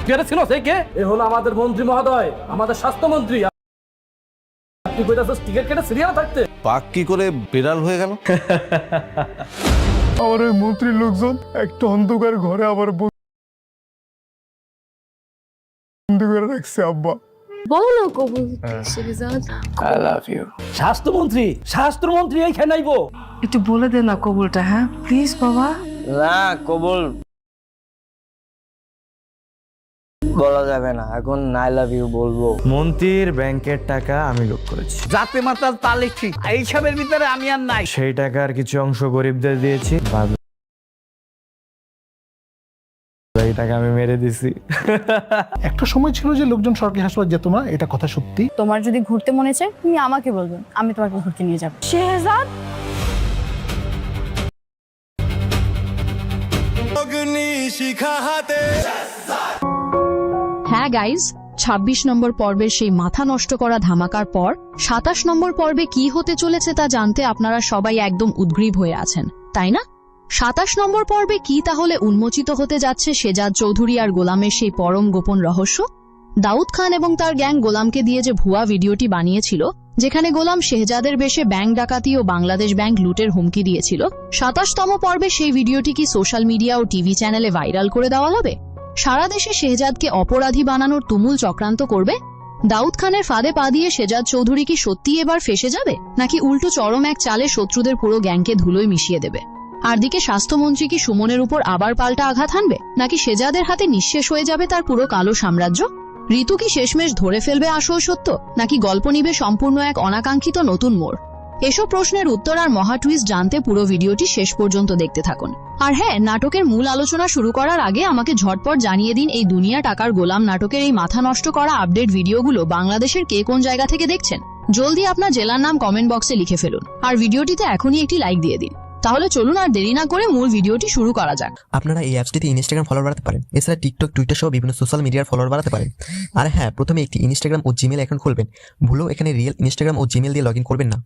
ছিল সে কে? এ হলো আমাদের মন্ত্রী মহোদয়, আমাদের স্বাস্থ্যমন্ত্রী। আপনি কইতাছেন টিকিট কেটে সিরিয়ালে থাকতে? পাক কি করে বিড়াল হয়ে গেল? আমার ওই মন্ত্রীর লোকজন একটা অন্ধকার ঘরে আবার বন্দি করে রাখছে আব্বা। বলো না কবুল শেহজাদ। I love you. স্বাস্থ্যমন্ত্রী এইখানে আইবো। একটু বলে দে না কবুলটা, হ্যাঁ প্লিজ বাবা। না কবুল বলা যাবে না, এখন আই লাভ ইউ বলবো। মন্ত্রীর ব্যাংকের টাকা আমি লুট করেছি, জাতে মাতাল তালে ঠিক এইসবের ভিতরে আমি আর নাই। সেই টাকার কিছু অংশ গরিবদের দিয়েছি, এই টাকা আমি মেরে দিছি। একটা সময় ছিল যে লোকজন সরকারি হাসপাতাল যেত না, এটা কথা সত্যি। তোমার যদি ঘুরতে মনে চায় তুমি আমাকে বলবে, আমি তোমাকে ঘুরতে নিয়ে যাব। শেহজাদ হ্যাঁ গাইজ, ২৬ নম্বর পর্বের সেই মাথা নষ্ট করা ধামাকার পর ২৭ নম্বর পর্বে কি হতে চলেছে তা জানতে আপনারা সবাই একদম উদ্গ্রীব হয়ে আছেন, তাই না? ২৭ নম্বর পর্বে কি তাহলে উন্মোচিত হতে যাচ্ছে শেহজাদ চৌধুরী আর গোলামের সেই পরম গোপন রহস্য? দাউদ খান এবং তার গ্যাং গোলামকে দিয়ে যে ভুয়া ভিডিওটি বানিয়েছিল, যেখানে গোলাম শেহজাদের বেশে ব্যাংক ডাকাতি ও বাংলাদেশ ব্যাংক লুটের হুমকি দিয়েছিল, ২৭তম পর্বে সেই ভিডিওটি কি সোশ্যাল মিডিয়া ও টিভি চ্যানেলে ভাইরাল করে দেওয়া হবে? সারা দেশে শেহজাদকে অপরাধী বানানোর তুমুল চক্রান্ত করবে? দাউদ খানের ফাঁদে পা দিয়ে শেহজাদ চৌধুরী কি সত্যিই এবার ফেসে যাবে, নাকি উল্টো চরম এক চালে শত্রুদের পুরো গ্যাংকে ধুলোয় মিশিয়ে দেবে? আর দিকে স্বাস্থ্যমন্ত্রী কি সুমনের উপর আবার পাল্টা আঘাত হানবে, নাকি শেহজাদের হাতে নিঃশেষ হয়ে যাবে তার পুরো কালো সাম্রাজ্য? ঋতু কি শেষমেশ ধরে ফেলবে আসল সত্য, নাকি গল্প নিবে সম্পূর্ণ এক অনাকাঙ্ক্ষিত নতুন মোড়? এসব প্রশ্নের উত্তর আর মহা টুইস্ট জানতে পুরো ভিডিওটি শেষ পর্যন্ত দেখতে থাকুন। আর হ্যাঁ, নাটকের মূল আলোচনা শুরু করার আগে আমাকে ঝটপট জানিয়ে দিন, এই দুনিয়া টাকার গোলাম নাটকের এই মাথা নষ্ট করা আপডেট ভিডিওগুলো বাংলাদেশের কে কোন জায়গা থেকে দেখছেন? জলদি আপনার জেলার নাম কমেন্ট বক্সে লিখে ফেলুন, আর ভিডিওটিতে এখনই একটি লাইক দিয়ে দিন। তাহলে চলুন আর দেরি না করে মূল ভিডিওটি শুরু করা যাক। আপনারা এই অ্যাপসটিতে ইনস্টাগ্রাম ফলোয়ার বাড়াতে পারেন, এছাড়া টিকটক, টুইটার সহ বিভিন্ন সোশ্যাল মিডিয়ার ফলোয়ার বাড়াতে পারেন। আর হ্যাঁ, প্রথমে একটি ইনস্টাগ্রাম ও জিমেল অ্যাকাউন্ট খুলবেন। ভুলেও এখানে রিয়েল ইনস্টাগ্রাম ও জিমেল দিয়ে লগ ইন করবেন না।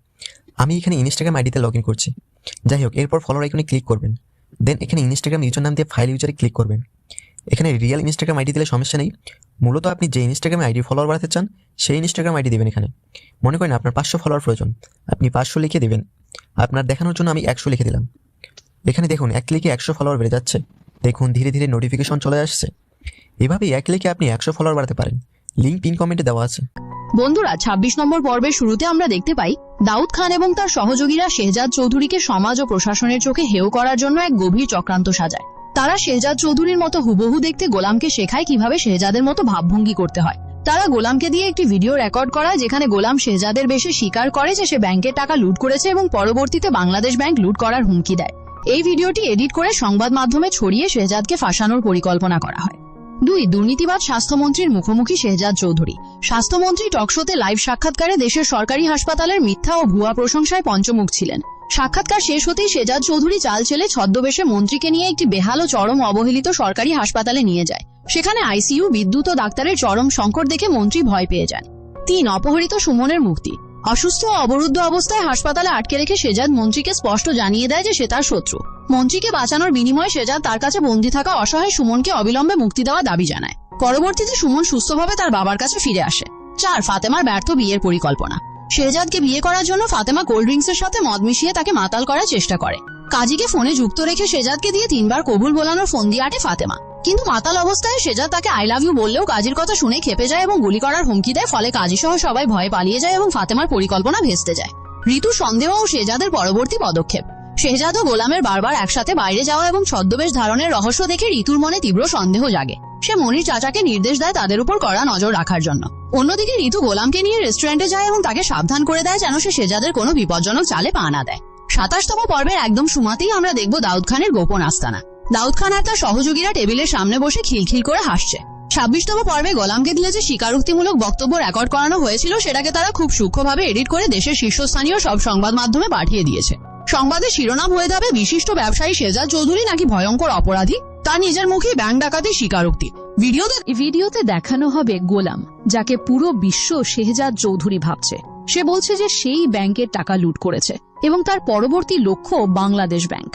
আমি এখানে ইনস্টাগ্রাম আইডিতে লগ ইন করছি। যাই হোক, এরপর ফলোয়ার আইকনে ক্লিক করবেন। দেন এখানে ইনস্টাগ্রাম ইউজার নাম দিয়ে ফাইল ইউজারে ক্লিক করবেন। এখানে রিয়েল ইনস্টাগ্রাম আইডি দিলে সমস্যা নেই, মূলত আপনি যে ইনস্টাগ্রামে আইডি ফলোয়ার বাড়াতে চান সেই ইনস্টাগ্রাম আইডি দেবেন। এখানে মনে করেন আপনার 500 ফলোয়ার প্রয়োজন, আপনি 500 লিখে দেবেন। আপনার দেখানোর জন্য আমি 100 লিখে দিলাম। এখানে দেখুন এক ক্লিকে 100 ফলোয়ার বেড়ে যাচ্ছে। দেখুন ধীরে ধীরে নোটিফিকেশন চলে আসছে। এভাবেই এক ক্লিকে আপনি 100 ফলোয়ার বাড়াতে পারেন। লিঙ্ক পিন কমেন্টে দেওয়া আছে। বন্ধুরা, ২৬ নম্বর পর্বের শুরুতে আমরা দেখতে পাই দাউদ খান এবং তার সহযোগীরা শেহজাদ চৌধুরীকে সমাজ ও প্রশাসনের চোখে হেয় করার জন্য এক গভীর চক্রান্ত সাজায়। তারা শেহজাদ চৌধুরীর মতো হুবহু দেখতে গোলামকে শেখায় কিভাবে শেহজাদের মতো ভাবভঙ্গি করতে হয়। তারা গোলামকে দিয়ে একটি ভিডিও রেকর্ড করায়, যেখানে গোলাম শেহজাদের বেশে স্বীকার করে যে সে ব্যাংকের টাকা লুট করেছে এবং পরবর্তীতে বাংলাদেশ ব্যাংক লুট করার হুমকি দেয়। এই ভিডিওটি এডিট করে সংবাদ মাধ্যমে ছড়িয়ে শেহজাদকে ফাঁসানোর পরিকল্পনা করা হয়। ২. দুর্নীতিবাদ স্বাস্থ্যমন্ত্রীর মুখোমুখি শেহজাদ চৌধুরী। স্বাস্থ্যমন্ত্রী টকশোতে লাইভ সাক্ষাৎকারে দেশের সরকারি হাসপাতালের মিথ্যা ও ভুয়া প্রশংসায় পঞ্চমুখ ছিলেন। সাক্ষাৎকার শেষ হতেই শেহজাদ চৌধুরী চাল ছেলে ছদ্মবেশে মন্ত্রীকে নিয়ে একটি বেহাল ও চরম অবহেলিত সরকারি হাসপাতালে নিয়ে যায়। সেখানে আইসিইউ, বিদ্যুৎ ও ডাক্তারের চরম সংকট দেখে মন্ত্রী ভয় পেয়ে যান। ৩. অপহৃত সুমনের মুক্তি। অসুস্থ ও অবরুদ্ধ অবস্থায় হাসপাতালে আটকে রেখে শেহজাদ মন্ত্রীকে স্পষ্ট জানিয়ে দেয় যে সে তার শত্রু। মন্ত্রীকে বাঁচানোর বিনিময়ে শেহজাদ তার কাছে বন্দী থাকা অসহায় সুমনকে অবিলম্বে মুক্তি দেওয়া দাবি জানায়। পরবর্তীতে সুমন সুস্থভাবে তার বাবার কাছে ফিরে আসে। ৪. ফাতেমার ব্যর্থ বিয়ের পরিকল্পনা। শেহজাদকে বিয়ে করার জন্য ফাতেমা কোল্ড ড্রিঙ্কসের সাথে মদ মিশিয়ে তাকে মাতাল করার চেষ্টা করে। কাজীকে ফোনে যুক্ত রেখে শেহজাদকে দিয়ে ৩ বার কবুল বলানোর ফোন দিয়ে আটে ফাতেমা। কিন্তু মাতাল অবস্থায় শেহজাদ তাকে আই লাভ ইউ বললেও কাজীর কথা শুনে খেপে যায় এবং গুলি করার হুমকি দেয়। ফলে কাজী সহ সবাই ভয়ে পালিয়ে যায় এবং ফাতেমার পরিকল্পনা ভেস্তে যায়। ঋতুর সন্দেহ ও শেহজাদের পরবর্তী পদক্ষেপ। শেহজাদ ও গোলামের বারবার একসাথে বাইরে যাওয়া এবং ছদ্মবেশ ধারণের রহস্য দেখে ঋতুর মনে তীব্র সন্দেহ জাগে। সে মনির চাচাকে নির্দেশ দেয় তাদের উপর কড়া নজর রাখার জন্য। অন্যদিকে ঋতু গোলামকে নিয়ে রেস্টুরেন্টে যায় এবং তাকে সাবধান করে দেয় যেন সে শেহজাদের কোনো বিপজ্জনক চালে পা না দেয়। ২৭তম পর্বের একদম শুমাতেই আমরা দেখব দাউদ খানের গোপন আস্তানা। দাউদ খান আর তার সহযোগীরা টেবিলের সামনে বসে খিলখিল করে হাসছে। ২৬তম পর্বে গোলামকে দিলে যে স্বীকারোক্তিমূলক বক্তব্য রেকর্ড করানো হয়েছিল সেটাকে তারা খুব সূক্ষ্মভাবে এডিট করে দেশের শীর্ষস্থানীয় সব সংবাদ মাধ্যমে পাঠিয়ে দিয়েছে। সংবাদের শিরোনাম হয়ে যাবে বিশিষ্ট ব্যবসায়ী শেহজাদ চৌধুরী নাকি ভয়ঙ্কর অপরাধী, তার নিজের মুখে ব্যাংক ডাকাতির স্বীকারোক্তি। ভিডিওতে দেখানো হবে গোলাম, যাকে পুরো বিশ্ব শেহজাদ চৌধুরী ভাবছে। সে বলছে যে সেই ব্যাংকের টাকা লুট করেছে এবং তার পরবর্তী লক্ষ্য বাংলাদেশ ব্যাংক।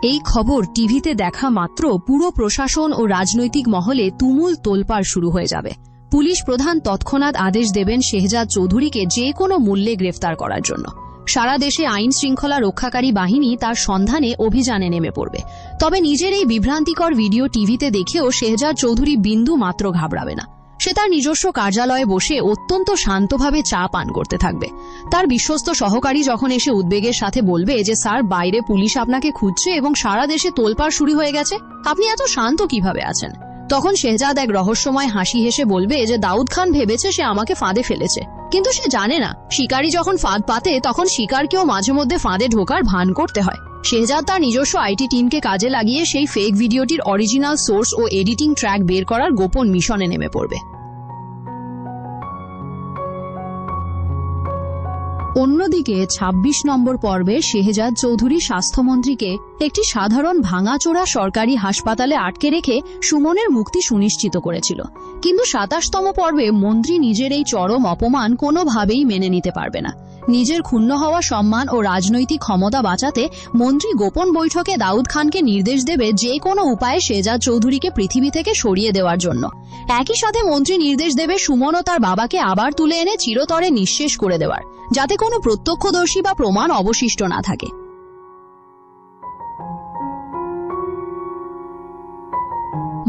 এই খবর টিভিতে দেখা মাত্র পুরো প্রশাসন ও রাজনৈতিক মহলে তুমুল তোলপাড় শুরু হয়ে যাবে। পুলিশ প্রধান তৎক্ষণাৎ আদেশ দেবেন শেহজাদ চৌধুরীকে যে কোনো মূল্যে গ্রেফতার করার জন্য। সারা দেশে আইন শৃঙ্খলা রক্ষাকারী বাহিনী তার সন্ধানে অভিযানে নেমে পড়বে। তবে নিজের এই বিভ্রান্তিকর ভিডিও টিভিতে দেখেও শেহজাদ চৌধুরী বিন্দু মাত্র ঘাবড়াবে না। সে তার নিজস্ব কার্যালয়ে বসে অত্যন্ত শান্তভাবে চা পান করতে থাকবে। তার বিশ্বস্ত সহকারী যখন এসে উদ্বেগের সাথে বলবে যে স্যার, বাইরে পুলিশ আপনাকে খুঁজছে এবং সারা দেশে তোলপাড় শুরু হয়ে গেছে, আপনি এত শান্ত কিভাবে আছেন? তখন শেহজাদ এক রহস্যময় হাসি হেসে বলবে যে দাউদ খান ভেবেছে সে আমাকে ফাঁদে ফেলেছে, কিন্তু সে জানে না শিকারী যখন ফাঁদ পাতে তখন শিকারকেও মাঝে মধ্যে ফাঁদে ঢোকার ভান করতে হয়। শেহজাদ তার নিজস্ব আইটি টিমকে কাজে লাগিয়ে সেই ফেক ভিডিওটির অরিজিনাল সোর্স ও এডিটিং ট্র্যাক বের করার গোপন মিশনে নেমে পড়বে। অন্যদিকে ২৬ নম্বর পর্বে শেহজাদ চৌধুরী স্বাস্থ্যমন্ত্রীকে একটি সাধারণ ভাঙাচোরা সরকারি হাসপাতালে আটকে রেখে সুমনের মুক্তি সুনিশ্চিত করেছিল। কিন্তু ২৭তম পর্বে মন্ত্রী নিজের এই চরম অপমান কোনোভাবেই মেনে নিতে পারবে না। নিজের ক্ষুণ্ণ হওয়া সম্মান ও রাজনৈতিক ক্ষমতা বাঁচাতে মন্ত্রী গোপন বৈঠকে দাউদ খানকে নির্দেশ দেবে যে কোনো উপায়ে শেহজাদ চৌধুরীকে পৃথিবী থেকে সরিয়ে দেওয়ার জন্য। একই সাথে মন্ত্রী নির্দেশ দেবে সুমন ও তার বাবাকে আবার তুলে এনে চিরতরে নিঃশেষ করে দেওয়ার, যাতে কোনো প্রত্যক্ষদর্শী বা প্রমাণ অবশিষ্ট না থাকে।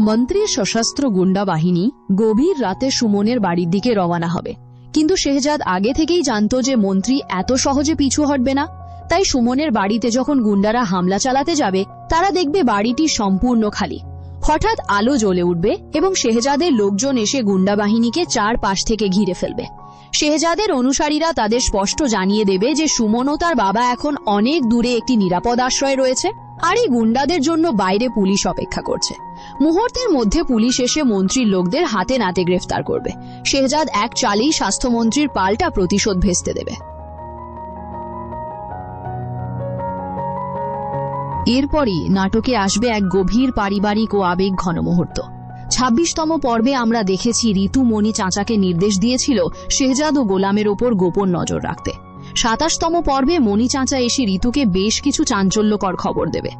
মন্ত্রীর সশস্ত্র গুন্ডা বাহিনী গভীর রাতে সুমনের বাড়ির দিকে রওনা হবে। কিন্তু শেহজাদ আগে থেকেই জানত যে মন্ত্রী এত সহজে পিছু হটবে না। তাই সুমনের বাড়িতে যখন গুন্ডারা হামলা চালাতে যাবে, তারা দেখবে বাড়িটি সম্পূর্ণ খালি। হঠাৎ আলো জ্বলে উঠবে এবং শেহজাদের লোকজন এসে গুন্ডা বাহিনীকে চারপাশ থেকে ঘিরে ফেলবে। শেহজাদের অনুসারীরা তাদের স্পষ্ট জানিয়ে দেবে যে সুমন ও তার বাবা এখন অনেক দূরে একটি নিরাপদ আশ্রয়ে রয়েছে, আর এই গুন্ডাদের জন্য বাইরে পুলিশ অপেক্ষা করছে। মুহূর্তের মধ্যে পুলিশ এসে মন্ত্রীর লোকদের হাতে নাতে গ্রেফতার করবে। শেহজাদ এক চালেই স্বাস্থ্যমন্ত্রীর পাল্টা প্রতিশোধ ভেস্তে দেবে। এরপরই নাটকে আসবে এক গভীর পারিবারিক ও আবেগ ঘন মুহূর্ত। ২৬তম পর্বে আমরা দেখেছি ঋতু মণি চাচাকে নির্দেশ দিয়েছিল শেহজাদ ও গোলামের ওপর গোপন নজর রাখতে। ২৭তম পর্বে মণি চাচা এসে ঋতুকে বেশ কিছু চাঞ্চল্যকর খবর দেবে।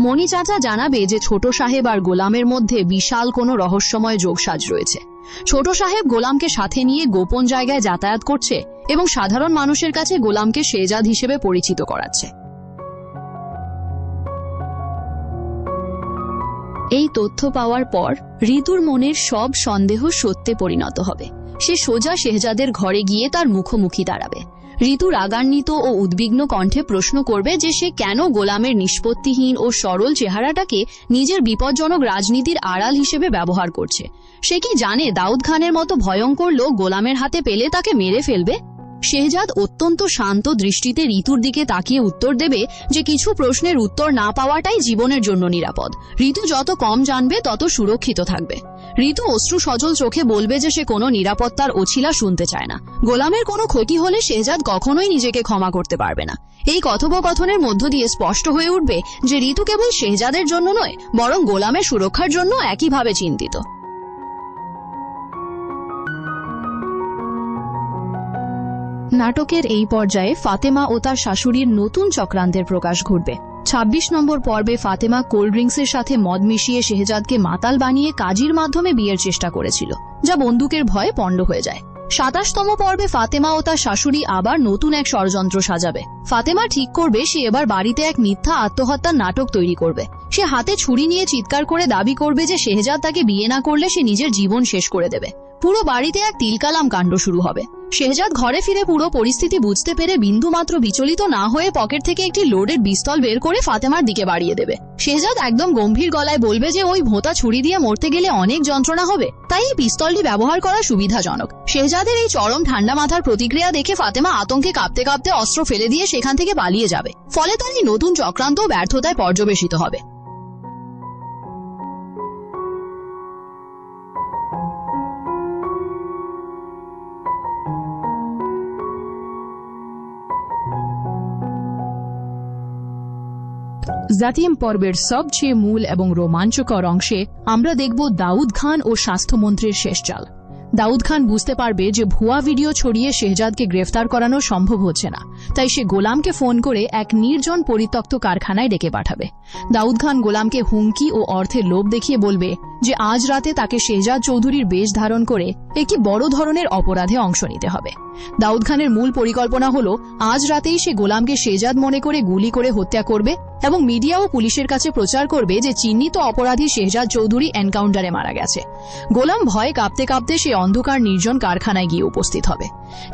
মণি চাচা জানাবে যে ছোট সাহেব আর গোলামের মধ্যে বিশাল কোনো রহস্যময় যোগসাজ রয়েছে। ছোট সাহেব গোলামকে সাথে নিয়ে গোপন জায়গায় যাতায়াত করছে এবং সাধারণ মানুষের কাছে গোলামকে শেহজাদ হিসেবে পরিচিত করাচ্ছে। এই তথ্য পাওয়ার পর ঋতুর মনের সব সন্দেহ সত্যে পরিণত হবে। সে সোজা শেহজাদের ঘরে গিয়ে তার মুখোমুখি দাঁড়াবে। ঋতু রাগান্বিত ও উদ্বিগ্ন কণ্ঠে প্রশ্ন করবে যে সে কেন গোলামের নিষ্পত্তিহীন ও সরল চেহারাটাকে নিজের বিপজ্জনক রাজনীতির আড়াল হিসেবে ব্যবহার করছে। সে কি জানে দাউদ খানের মতো ভয়ঙ্কর লোক গোলামের হাতে পেলে তাকে মেরে ফেলবে? শেহজাদ অত্যন্ত শান্ত দৃষ্টিতে ঋতুর দিকে তাকিয়ে উত্তর দেবে যে কিছু প্রশ্নের উত্তর না পাওয়াটাই জীবনের জন্য নিরাপদ। ঋতু যত কম জানবে তত সুরক্ষিত থাকবে। ঋতু অশ্রু সজল চোখে বলবে যে সে কোনো নিরাপত্তার অছিলা শুনতে চায় না। গোলামের কোনো ক্ষতি হলে শেহজাদ কখনোই নিজেকে ক্ষমা করতে পারবে না। এই কথোপকথনের মধ্য দিয়ে স্পষ্ট হয়ে উঠবে যে ঋতু কেবল শেহজাদের জন্য নয়, বরং গোলামের সুরক্ষার জন্য একইভাবে চিন্তিত। নাটকের এই পর্যায়ে ফাতেমা ও তার শাশুড়ির নতুন চক্রান্তের প্রকাশ ঘটবে। ২৬ নম্বর পর্বে ফাতেমা কোল্ড ড্রিঙ্কসের সাথে মদ মিশিয়ে শেহজাদকে মাতাল বানিয়ে কাজীর মাধ্যমে বিয়ের চেষ্টা করেছিল, যা বন্দুকের ভয়ে পণ্ড হয়ে যায়। ২৭তম পর্বে ফাতেমা ও তার শাশুড়ি আবার নতুন এক ষড়যন্ত্র সাজাবে। ফাতেমা ঠিক করবে সে এবার বাড়িতে এক মিথ্যা আত্মহত্যার নাটক তৈরি করবে। সে হাতে ছুরি নিয়ে চিৎকার করে দাবি করবে যে শেহজাদ তাকে বিয়ে না করলে সে নিজের জীবন শেষ করে দেবে। পুরো বাড়িতে এক তিলকালাম কাণ্ড শুরু হবে। শেহজাদ ঘরে ফিরে পুরো পরিস্থিতি বুঝতে পেরে বিন্দুমাত্র বিচলিত না হয়ে পকেট থেকে একটি লোডেড পিস্তল বের করে ফাতেমার দিকে বাড়িয়ে দেবে। শেহজাদ একদম গম্ভীর গলায় বলবে যে ওই ভোঁতা ছুরি দিয়ে মরতে গেলে অনেক যন্ত্রণা হবে, তাই এই পিস্তলটি ব্যবহার করা সুবিধাজনক। শেহজাদের এই চরম ঠান্ডা মাথার প্রতিক্রিয়া দেখে ফাতেমা আতঙ্কে কাঁপতে কাঁপতে অস্ত্র ফেলে দিয়ে সেখান থেকে পালিয়ে যাবে। ফলে তার এই নতুন চক্রান্ত ব্যর্থতায় পর্যবেসিত হবে। জাতিম পর্বের সবচেয়ে মূল এবং রোমাঞ্চকর অংশে আমরা দেখব দাউদ খান ও স্বাস্থ্যমন্ত্রীর শেষ চাল। দাউদ খান বুঝতে পারবে যে ভুয়া ভিডিও ছড়িয়ে শেহজাদকে গ্রেফতার করানো সম্ভব হচ্ছে না, তাই সে গোলামকে ফোন করে এক নির্জন পরিত্যক্ত কারখানায় ডেকে পাঠাবে। দাউদ খান গোলামকে হুমকি ও অর্থের লোভ দেখিয়ে বলবে যে আজ রাতে তাকে শেহজাদ চৌধুরীর বেশ ধারণ করে একটি বড় ধরনের অপরাধে অংশ নিতে হবে। দাউদ খানের মূল পরিকল্পনা হলো আজ রাতেই সে গোলামকে শেহজাদ মনে করে গুলি করে হত্যা করবে এবং মিডিয়া ও পুলিশের কাছে প্রচার করবে যে চিহ্নিত অপরাধী শেহজাদ চৌধুরী এনকাউন্টারে মারা গেছে। গোলাম ভয়ে কাঁপতে কাঁপতে সে অন্ধকার নির্জন কারখানায় গিয়ে উপস্থিত হবে।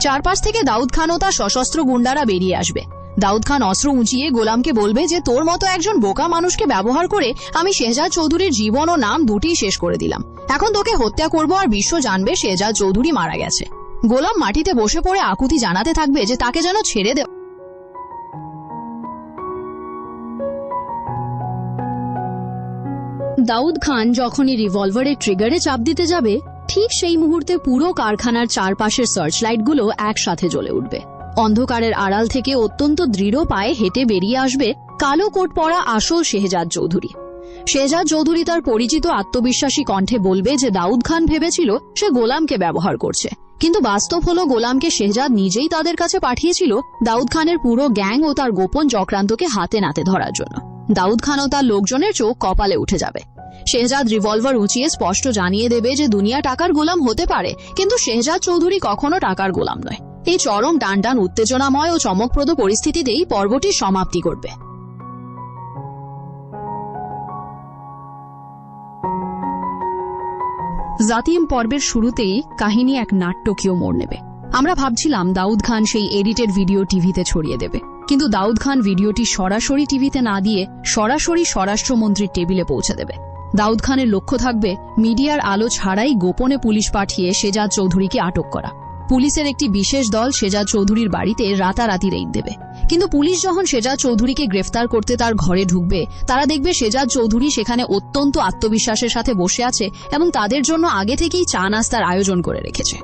চারপাশ থেকে দাউদ খান ও তার সশস্ত্র গুন্ডারা বেরিয়ে আসবে। দাউদ খান অস্ত্র উঁচিয়ে গোলামকে বলবে যে তোর মতো একজন বোকা মানুষকে ব্যবহার করে আমি শেহজাদ চৌধুরীর জীবন ও নাম দুটিই শেষ করে দিলাম। এখন তোকে হত্যা করব আর বিশ্ব জানবে শেহজাদ চৌধুরী মারা গেছে। গোলাম মাটিতে বসে পড়ে আকুতি জানাতে থাকবে যে তাকে যেন ছেড়ে দে। দাউদ খান যখনই রিভলভারের ট্রিগারে চাপ দিতে যাবে, ঠিক সেই মুহূর্তে পুরো কারখানার চারপাশের সার্চ লাইটগুলো একসাথে জ্বলে উঠবে। অন্ধকারের আড়াল থেকে অত্যন্ত দৃঢ় পায়ে হেঁটে বেরিয়ে আসবে কালো কোট পরা আসল শেহজাদ চৌধুরী। শেহজাদ চৌধুরী তার পরিচিত আত্মবিশ্বাসী কণ্ঠে বলবে যে দাউদ খান ভেবেছিল সে গোলামকে ব্যবহার করছে, কিন্তু বাস্তব হলো গোলামকে শেহজাদ নিজেই তাদের কাছে পাঠিয়েছিল দাউদ খানের পুরো গ্যাং ও তার গোপন চক্রান্তকে হাতে নাতে ধরার জন্য। দাউদ খান ও তার লোকজনের চোখ কপালে উঠে যাবে। শেহজাদ রিভলভার উঁচিয়ে স্পষ্ট জানিয়ে দেবে যে দুনিয়া টাকার গোলাম হতে পারে, কিন্তু শেহজাদ চৌধুরী কখনো টাকার গোলাম নয়। এই চরম টানটান উত্তেজনাময় ও চমকপ্রদ পরিস্থিতিতেই পর্বটির সমাপ্তি ঘটবে। জাতিম পর্বের শুরুতেই কাহিনী এক নাট্যকীয় মোড় নেবে। আমরা ভাবছিলাম দাউদ খান সেই এডিটেড ভিডিও টিভিতে ছড়িয়ে দেবে, কিন্তু দাউদ খান ভিডিওটি সরাসরি টিভিতে না দিয়ে সরাসরি স্বরাষ্ট্রমন্ত্রীর টেবিলে পৌঁছে দেবে। দাউদ খানের লক্ষ্য থাকবে মিডিয়ার আলো ছাড়াই গোপনে পুলিশ পাঠিয়ে শেহজাদ চৌধুরীকে আটক করা। পুলিশের একটি বিশেষ দল শেহজাদ চৌধুরীর বাড়িতে রাতারাতি রেইড দেবে, কিন্তু পুলিশ যখন শেহজাদ চৌধুরীকে গ্রেফতার করতে তার ঘরে ঢুকবে, তারা দেখবে শেহজাদ চৌধুরী সেখানে অত্যন্ত আত্মবিশ্বাসের সাথে বসে আছে এবং তাদের জন্য আগে থেকেই চা নাস্তার আয়োজন করে রেখেছে।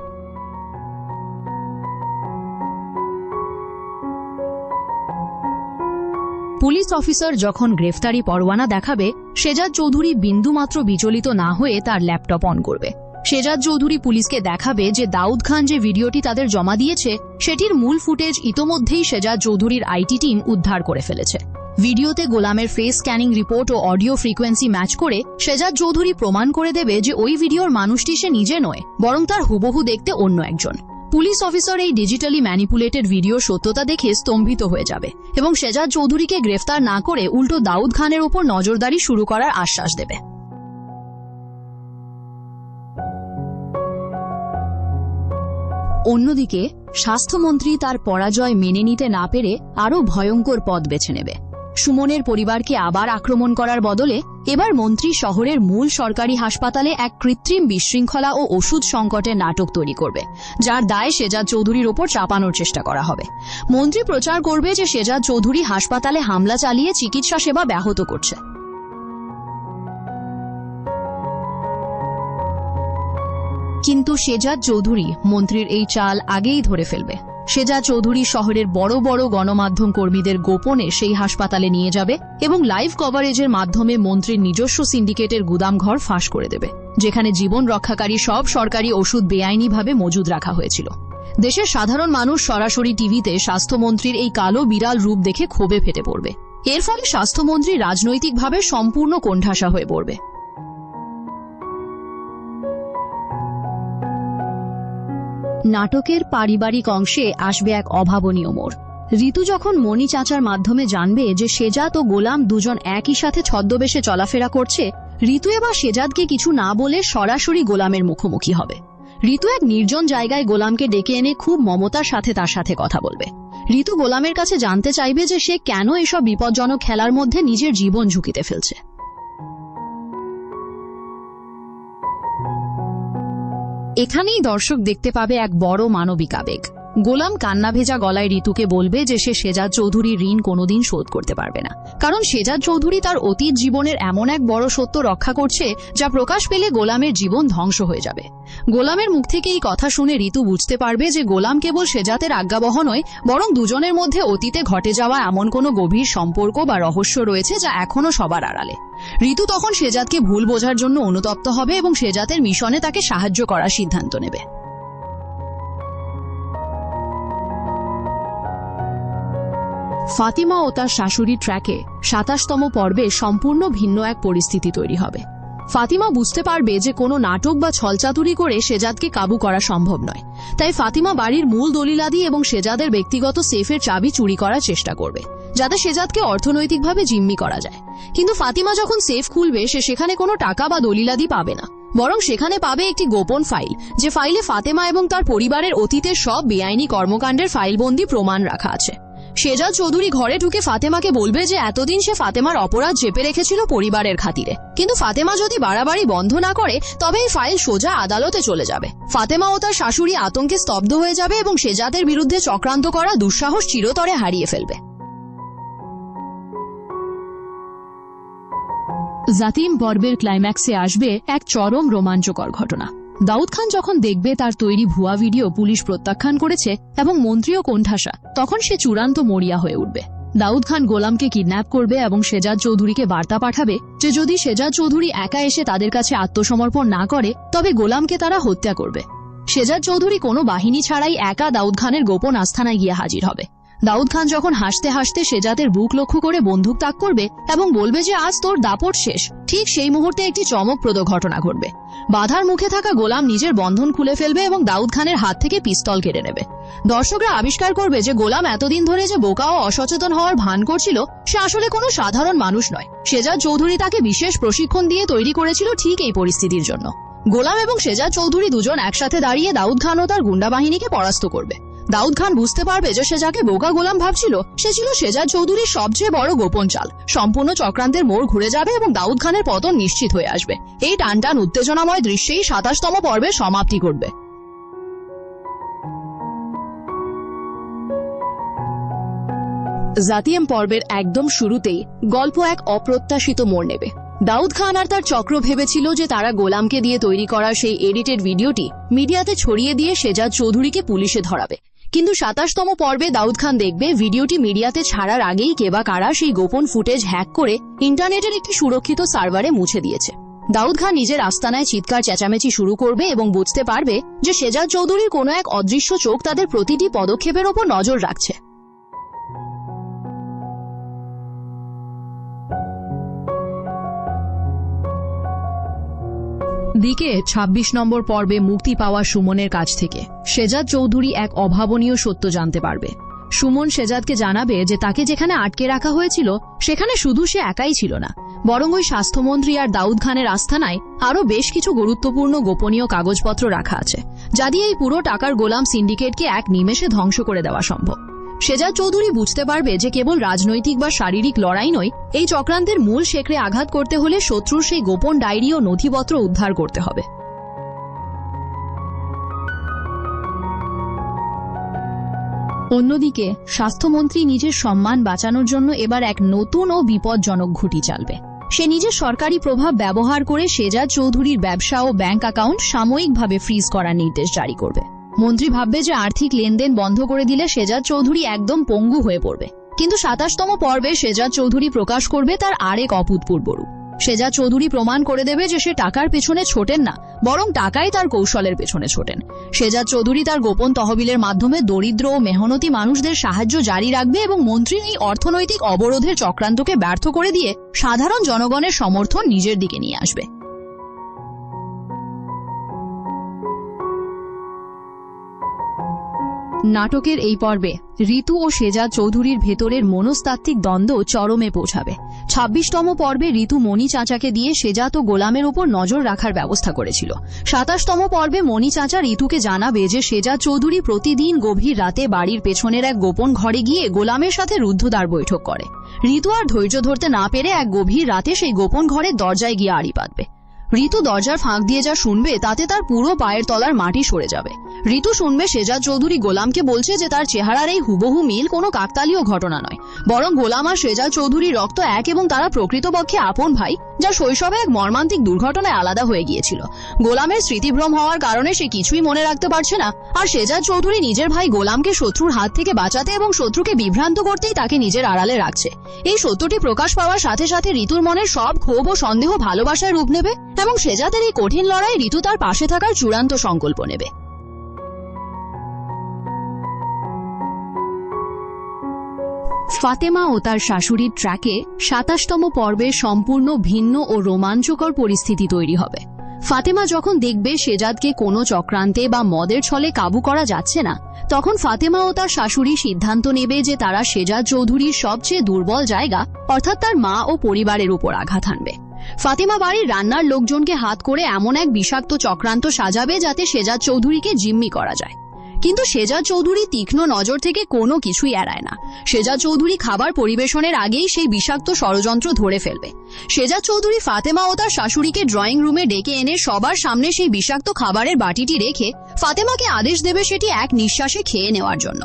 পুলিশ অফিসার যখন গ্রেফতারি পরোয়ানা দেখাবে, শেহজাদ চৌধুরী বিন্দুমাত্র বিচলিত না হয়ে তার ল্যাপটপ অন করবে। শেহজাদ চৌধুরী পুলিশকে দেখাবে যে দাউদ খান যে ভিডিওটি তাদের জমা দিয়েছে সেটির মূল ফুটেজ ইতোমধ্যেই শেহজাদ চৌধুরীর আইটি টিম উদ্ধার করে ফেলেছে। ভিডিওতে গোলামের ফেস স্ক্যানিং রিপোর্ট ও অডিও ফ্রিকোয়েন্সি ম্যাচ করে শেহজাদ চৌধুরী প্রমাণ করে দেবে যে ওই ভিডিওর মানুষটি সে নিজে নয়, বরং তার হুবহু দেখতে অন্য একজন। পুলিশ অফিসার এই ডিজিটালি ম্যানিপুলেটেড ভিডিওর সত্যতা দেখে স্তম্ভিত হয়ে যাবে এবং শেহজাদ চৌধুরীকে গ্রেফতার না করে উল্টো দাউদ খানের উপর নজরদারি শুরু করার আশ্বাস দেবে। অন্যদিকে স্বাস্থ্যমন্ত্রী তার পরাজয় মেনে নিতে না পেরে আরও ভয়ঙ্কর পথ বেছে নেবে। সুমনের পরিবারকে আবার আক্রমণ করার বদলে এবার মন্ত্রী শহরের মূল সরকারি হাসপাতালে এক কৃত্রিম বিশৃঙ্খলা ও ওষুধ সংকটের নাটক তৈরি করবে, যার দায় শেহজাদ চৌধুরীর ওপর চাপানোর চেষ্টা করা হবে। মন্ত্রী প্রচার করবে যে শেহজাদ চৌধুরী হাসপাতালে হামলা চালিয়ে চিকিৎসা সেবা ব্যাহত করছে। কিন্তু শেহজাদ চৌধুরী মন্ত্রীর এই চাল আগেই ধরে ফেলবে। শেহজাদ চৌধুরী শহরের বড় বড় গণমাধ্যম কর্মীদের গোপনে সেই হাসপাতালে নিয়ে যাবে এবং লাইভ কভারেজের মাধ্যমে মন্ত্রীর নিজস্ব সিন্ডিকেটের গুদামঘর ফাঁস করে দেবে, যেখানে জীবন রক্ষাকারী সব সরকারি ওষুধ বেআইনিভাবে মজুদ রাখা হয়েছিল। দেশের সাধারণ মানুষ সরাসরি টিভিতে স্বাস্থ্যমন্ত্রীর এই কালো বিড়াল রূপ দেখে ক্ষোভে ফেটে পড়বে। এর ফলে স্বাস্থ্যমন্ত্রী রাজনৈতিকভাবে সম্পূর্ণ কোণঠাসা হয়ে পড়বে। নাটকের পারিবারিক অংশে আসবে এক অভাবনীয় মোড়। ঋতু যখন মণি চাচার মাধ্যমে জানবে যে শেহজাদ ও গোলাম দুজন একই সাথে ছদ্মবেশে চলাফেরা করছে, ঋতু এবার শেহজাদকে কিছু না বলে সরাসরি গোলামের মুখোমুখি হবে। ঋতু এক নির্জন জায়গায় গোলামকে ডেকে এনে খুব মমতার সাথে তার সাথে কথা বলবে। ঋতু গোলামের কাছে জানতে চাইবে যে সে কেন এসব বিপজ্জনক খেলার মধ্যে নিজের জীবন ঝুঁকিতে ফেলছে। এখানেই দর্শক দেখতে পাবে এক বড় মানবিক আবেগ। গোলাম কান্না ভেজা গলায় ঋতুকে বলবে যে সে শেজাদ চৌধুরীর ঋণ কোনোদিন শোধ করতে পারবে না, কারণ শেজাদ চৌধুরী তার অতীত জীবনের এমন এক বড় সত্য রক্ষা করছে যা প্রকাশ পেলে গোলামের জীবন ধ্বংস হয়ে যাবে। গোলামের মুখ থেকে এই কথা শুনে ঋতু বুঝতে পারবে যে গোলাম কেবল শেজাতের আজ্ঞাবহ নয়, বরং দুজনের মধ্যে অতীতে ঘটে যাওয়া এমন কোনো গভীর সম্পর্ক বা রহস্য রয়েছে যা এখনো সবার আড়ালে। ঋতু তখন শেজাদকে ভুল বোঝার জন্য অনুতপ্ত হবে এবং শেজাতের মিশনে তাকে সাহায্য করার সিদ্ধান্ত নেবে। ফাতিমা ও তার শাশুড়ির ট্র্যাকে ২৭তম পর্বে সম্পূর্ণ ভিন্ন এক পরিস্থিতি তৈরি হবে। ফাতিমা বুঝতে পারবে যে কোনো নাটক বা ছলচাতুরি করে শেজাদকে কাবু করা সম্ভব নয়, তাই ফাতিমা বাড়ির মূল দলিলাদি এবং শেজাদের ব্যক্তিগত সেফের চাবি চুরি করার চেষ্টা করবে, যাতে শেজাদকে অর্থনৈতিকভাবে জিম্মি করা যায়। কিন্তু ফাতিমা যখন সেফ খুলবে সে সেখানে কোনো টাকা বা দলিলাদি পাবে না, বরং সেখানে পাবে একটি গোপন ফাইল, যে ফাইলে ফাতেমা এবং তার পরিবারের অতীতের সব বেআইনি কর্মকাণ্ডের ফাইলবন্দি প্রমাণ রাখা আছে। শেজাদ চৌধুরী ঘরে ঢুকে ফাতেমাকে বলবে যে এতদিন সে ফাতেমার অপরাধ চেপে রেখেছিল পরিবারের খাতিরে, কিন্তু ফাতেমা যদি বাড়াবাড়ি বন্ধ না করে তবে এই ফাইল সোজা আদালতে চলে যাবে। ফাতেমা ও তার শাশুড়ি আতঙ্কে স্তব্ধ হয়ে যাবে এবং শেজাদের বিরুদ্ধে চক্রান্ত করা দুঃসাহস চিরতরে হারিয়ে ফেলবে। জাতিম পর্বের ক্লাইম্যাক্সে আসবে এক চরম রোমাঞ্চকর ঘটনা। দাউদ খান যখন দেখবে তার তৈরি ভুয়া ভিডিও পুলিশ প্রত্যাখ্যান করেছে এবং মন্ত্রীও কোণঠাসা, তখন সে চূড়ান্ত মরিয়া হয়ে উঠবে। দাউদ খান গোলামকে কিডন্যাপ করবে এবং শেজাদ চৌধুরীকে বার্তা পাঠাবে যে যদি শেজাদ চৌধুরী একা এসে তাদের কাছে আত্মসমর্পণ না করে তবে গোলামকে তারা হত্যা করবে। শেজাদ চৌধুরী কোনো বাহিনী ছাড়াই একা দাউদ খানের গোপন আস্থানায় গিয়ে হাজির হবে। দাউদ খান যখন হাসতে হাসতে শেজাদের বুক লক্ষ্য করে বন্দুক তাক করবে এবং বলবে যে আজ তোর দাপট শেষ, ঠিক সেই মুহূর্তে একটি চমকপ্রদ ঘটনা ঘটবে। বাধার মুখে থাকা গোলাম নিজের বন্ধন খুলে ফেলবে এবং দাউদ খানের হাত থেকে পিস্তল কেড়ে নেবে। দর্শকরা আবিষ্কার করবে যে গোলাম এতদিন ধরে যে বোকা ও অসচেতন হওয়ার ভান করছিল সে আসলে কোনো সাধারণ মানুষ নয়। শেজাদ চৌধুরী তাকে বিশেষ প্রশিক্ষণ দিয়ে তৈরি করেছিল ঠিক এই পরিস্থিতির জন্য। গোলাম এবং শেজাদ চৌধুরী দুজন একসাথে দাঁড়িয়ে দাউদ খান ও তার গুন্ডা বাহিনীকে পরাস্ত করবে। দাউদ খান বুঝতে পারবে যে সে যাকে বোকা গোলাম ভাবছিল সে ছিল শেজাদ চৌধুরীর সবচেয়ে বড় গোপন চাল। সম্পূর্ণ চক্রান্তের মোড় ঘুরে যাবে এবং দাউদ খানের পতন নিশ্চিত হয়ে আসবে। এই টানটান উত্তেজনাময় দৃশ্যেই ২৭তম পর্বের সমাপ্তি ঘটবে। জাতিম পর্বের একদম শুরুতেই গল্প এক অপ্রত্যাশিত মোড় নেবে। দাউদ খান আর তার চক্র ভেবেছিল যে তারা গোলামকে দিয়ে তৈরি করা সেই এডিটেড ভিডিওটি মিডিয়াতে ছড়িয়ে দিয়ে শেজাদ চৌধুরীকে পুলিশে ধরাবে, কিন্তু ২৭তম পর্বে দাউদ খান দেখবে ভিডিওটি মিডিয়াতে ছাড়ার আগেই কে বা কারা সেই গোপন ফুটেজ হ্যাক করে ইন্টারনেটের একটি সুরক্ষিত সার্ভারে মুছে দিয়েছে। দাউদ খান নিজের আস্তানায় চিৎকার চেঁচামেচি শুরু করবে এবং বুঝতে পারবে যে শেজাদ চৌধুরীর কোনো এক অদৃশ্য চোখ তাদের প্রতিটি পদক্ষেপের ওপর নজর রাখছে। দিকে ২৬ নম্বর পর্বে মুক্তি পাওয়া সুমনের কাছ থেকে শেজাদ চৌধুরী এক অভাবনীয় সত্য জানতে পারবে। সুমন শেজাদকে জানাবে যে তাকে যেখানে আটকে রাখা হয়েছিল সেখানে শুধু সে একাই ছিল না, বরং ওই স্বাস্থ্যমন্ত্রী আর দাউদ খানের আস্থানায় আরও বেশ কিছু গুরুত্বপূর্ণ গোপনীয় কাগজপত্র রাখা আছে, যা দিয়ে এই পুরো টাকার গোলাম সিন্ডিকেটকে এক নিমেষে ধ্বংস করে দেওয়া সম্ভব। শেজাদ চৌধুরী বুঝতে পারবে যে কেবল রাজনৈতিক বা শারীরিক লড়াই নয়, এই চক্রান্তের মূল শেকড়ে আঘাত করতে হলে শত্রুর সেই গোপন ডায়েরি ও নথিপত্র উদ্ধার করতে হবে। অন্যদিকে স্বাস্থ্যমন্ত্রী নিজের সম্মান বাঁচানোর জন্য এবার এক নতুন ও বিপজ্জনক ঘুঁটি চালবে। সে নিজের সরকারি প্রভাব ব্যবহার করে শেজাদ চৌধুরীর ব্যবসা ও ব্যাংক অ্যাকাউন্ট সাময়িকভাবে ফ্রিজ করার নির্দেশ জারি করবে। মন্ত্রী ভাববে যে আর্থিক লেনদেন বন্ধ করে দিলে শেজাদ চৌধুরী একদম পঙ্গু হয়ে পড়বে, কিন্তু ২৭তম পর্বে শেজাদ চৌধুরী প্রকাশ করবে তার আরেক অভূতপূর্ব রূপ। শেজাদ চৌধুরী প্রমাণ করে দেবে যে সে টাকার পেছনে ছোটেন না, বরং টাকাই তার কৌশলের পেছনে ছোটেন। শেজাদ চৌধুরী তার গোপন তহবিলের মাধ্যমে দরিদ্র ও মেহনতি মানুষদের সাহায্য জারি রাখবে এবং মন্ত্রীর এই অর্থনৈতিক অবরোধের চক্রান্তকে ব্যর্থ করে দিয়ে সাধারণ জনগণের সমর্থন নিজের দিকে নিয়ে আসবে। নাটকের এই পর্বে ঋতু ও শেজাদ চৌধুরীর ভেতরের মনস্তাত্ত্বিক দ্বন্দ্ব চরমে পৌঁছাবে। ২৬তম পর্বে ঋতু মণি চাচাকে দিয়ে শেজাদ ও গোলামের উপর নজর রাখার ব্যবস্থা করেছিল। ২৭তম পর্বে মণি চাচা ঋতুকে জানাবে যে শেজাদ চৌধুরী প্রতিদিন গভীর রাতে বাড়ির পেছনের এক গোপন ঘরে গিয়ে গোলামের সাথে রুদ্ধদ্বার বৈঠক করে। ঋতু আর ধৈর্য ধরতে না পেরে এক গভীর রাতে সেই গোপন ঘরের দরজায় গিয়ে আড়ি পাতবে। ঋতু দরজার ফাঁক দিয়ে যা শুনবে তাতে তার পুরো পায়ের তলার মাটি সরে যাবে। ঋতু শুনবে শেহজাদ চৌধুরী গোলামকে বলছে যে তার চেহারার এই হুবহু মিল কোনো কাকতালীয় ঘটনা নয়, বরং গোলাম আর শেহজাদ চৌধুরীর রক্ত এক এবং তারা প্রকৃতপক্ষে আপন ভাই, যা শৈশবে এক মর্মান্তিক দুর্ঘটনায় আলাদা হয়ে গিয়েছিল। গোলামের স্মৃতিভ্রম হওয়ার কারণে সে কিছুই মনে রাখতে পারছে না, আর শেহজাদ চৌধুরী নিজের ভাই গোলামকে শত্রুর হাত থেকে বাঁচাতে এবং শত্রুকে বিভ্রান্ত করতেই তাকে নিজের আড়ালে রাখছে। এই সত্যটি প্রকাশ পাওয়ার সাথে সাথে ঋতুর মনের সব ক্ষোভ ও সন্দেহ ভালোবাসায় রূপ নেবে এবং শেহজাদের এই কঠিন লড়াই ঋতু তার পাশে থাকার চূড়ান্ত সংকল্প নেবে। ফাতেমা ও তার শাশুড়ির ট্র্যাকে ২৭তম পর্বে সম্পূর্ণ ভিন্ন ও রোমাঞ্চকর পরিস্থিতি তৈরি হবে। ফাতেমা যখন দেখবে শেহজাদকে কোনো চক্রান্তে বা মদের ছলে কাবু করা যাচ্ছে না, তখন ফাতেমা ও তার শাশুড়ি সিদ্ধান্ত নেবে যে তারা শেহজাদ চৌধুরীর সবচেয়ে দুর্বল জায়গা অর্থাৎ তার মা ও পরিবারের উপর আঘাত হানবে। ফাতেমা বাড়ির রান্নার লোকজনকে হাত করে এমন এক বিষাক্ত চক্রান্ত সাজাবে যাতে শেহজাদ চৌধুরীকে জিম্মি করা যায়। কিন্তু শেহজাদ চৌধুরী তীক্ষ্ণ নজর থেকে কোনো কিছুই এড়ায় না। শেহজাদ চৌধুরী খাবার পরিবেশনের আগেই সেই বিষাক্ত ষড়যন্ত্র ধরে ফেলবে। শেহজাদ চৌধুরী ফাতেমা ও তার শাশুড়িকে ড্রয়িং রুমে ডেকে এনে সবার সামনে সেই বিষাক্ত খাবারের বাটিটি রেখে ফাতেমাকে আদেশ দেবে সেটি এক নিঃশ্বাসে খেয়ে নেওয়ার জন্য।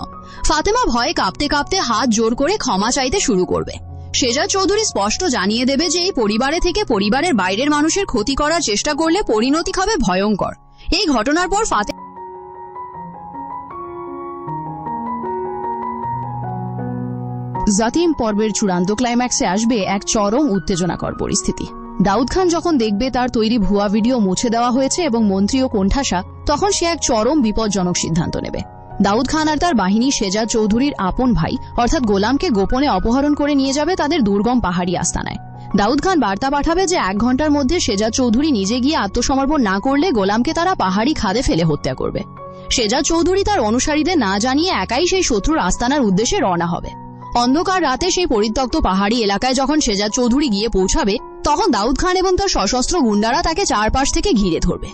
ফাতেমা ভয়ে কাঁপতে কাঁপতে হাত জোর করে ক্ষমা চাইতে শুরু করবে। শেহজাদ চৌধুরী স্পষ্ট জানিয়ে দেবে যে এই পরিবারে থেকে পরিবারের বাইরের মানুষের ক্ষতি করার চেষ্টা করলে পরিণতি হবে ভয়ঙ্কর। এই ঘটনার পর জাতিম পর্বের চূড়ান্ত ক্লাইম্যাক্সে আসবে এক চরম উত্তেজনাকর পরিস্থিতি। দাউদ খান যখন দেখবে তার তৈরি ভুয়া ভিডিও মুছে দেওয়া হয়েছে এবং মন্ত্রী ও কোণঠাসা, তখন সে এক চরম বিপজ্জনক সিদ্ধান্ত নেবে। দাউদ খান আর তার বাহিনী শেহজাদ চৌধুরীর আপন ভাই অর্থাৎ গোলামকে গোপনে অপহরণ করে নিয়ে যাবে তাদের দুর্গম পাহাড়ি আস্তানায়। দাউদ খান বার্তা পাঠাবে যে ১ ঘন্টার মধ্যে শেহজাদ চৌধুরী নিজে গিয়ে আত্মসমর্পণ না করলে গোলামকে তারা পাহাড়ি খাদে ফেলে হত্যা করবে। শেহজাদ চৌধুরী তার অনুসারীদের না জানিয়ে একাই সেই শত্রুর আস্তানার উদ্দেশ্যে রওনা হবে। অন্ধকার রাতে সেই পরিত্যক্ত পাহাড়ি এলাকায় যখন শেহজাদ চৌধুরী গিয়ে পৌঁছাবে, তখন দাউদ খান এবং তার সশস্ত্র গুন্ডারা তাকে চারপাশ থেকে ঘিরে ধরবে।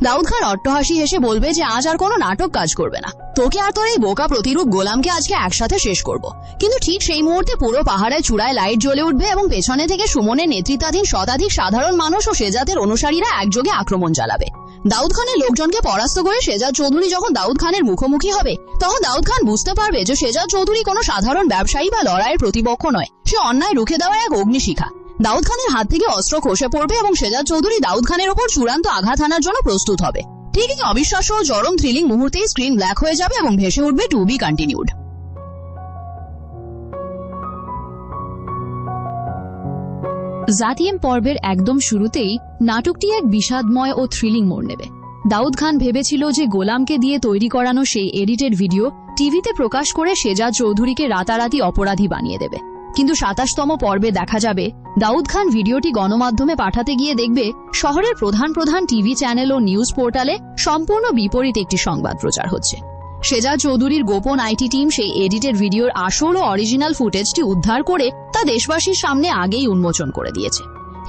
দাউদ খান অট্টহাসি হেসে বলবে যে আজ আর কোনো নাটক কাজ করবে না, তোকে আর তোর এই বোকা প্রতিরূপ গোলামকে আজকে একসাথে শেষ করব। কিন্তু ঠিক সেই মুহূর্তে পুরো পাহাড়ের চূড়ায় লাইট জ্বলে উঠবে এবং পেছনে থেকে সুমনের নেতৃত্বাধীন শতাধিক সাধারণ মানুষ ও শেহজাদের অনুসারীরা একযোগে আক্রমণ চালাবে। দাউদ খানের লোকজনকে পরাস্ত করে শেহজাদ চৌধুরী যখন দাউদ খানের মুখোমুখি হবে, তখন দাউদ খান বুঝতে পারবে যে শেহজাদ চৌধুরী কোনো সাধারণ ব্যবসায়ী বা লড়াইয়ের প্রতিপক্ষ নয়, সে অন্যায় রুখে দেওয়া এক অগ্নিশিখা। দাউদ খানের হাত থেকে অস্ত্র খসে পড়বে এবং শেহজাদ চৌধুরী দাউদ খানের ওপর চূড়ান্ত আঘাত হানার জন্য প্রস্তুত হবে। ঠিক এই অবিশ্বাস্য ও চরম থ্রিলিং মুহূর্তেই স্ক্রিন ব্ল্যাক হয়ে যাবে এবং ভেসে উঠবে টু বি কন্টিনিউড। জাতিম পর্বের একদম শুরুতেই নাটকটি এক বিষাদময় ও থ্রিলিং মোড় নেবে। দাউদ খান ভেবেছিল যে গোলামকে দিয়ে তৈরি করানো সেই এডিটেড ভিডিও টিভিতে প্রকাশ করে শেহজাদ চৌধুরীকে রাতারাতি অপরাধী বানিয়ে দেবে। কিন্তু ২৭তম পর্বে দেখা যাবে দাউদ খান ভিডিওটি গণমাধ্যমে পাঠাতে গিয়ে দেখবে শহরের প্রধান প্রধান টিভি চ্যানেল ও নিউজ পোর্টালে সম্পূর্ণ বিপরীত একটি সংবাদ প্রচার হচ্ছে। শেহজাদ চৌধুরীর গোপন আইটি টিম সেই এডিটেড ভিডিওর আসল ও অরিজিনাল ফুটেজটি উদ্ধার করে তা দেশবাসীর সামনে আগেই উন্মোচন করে দিয়েছে।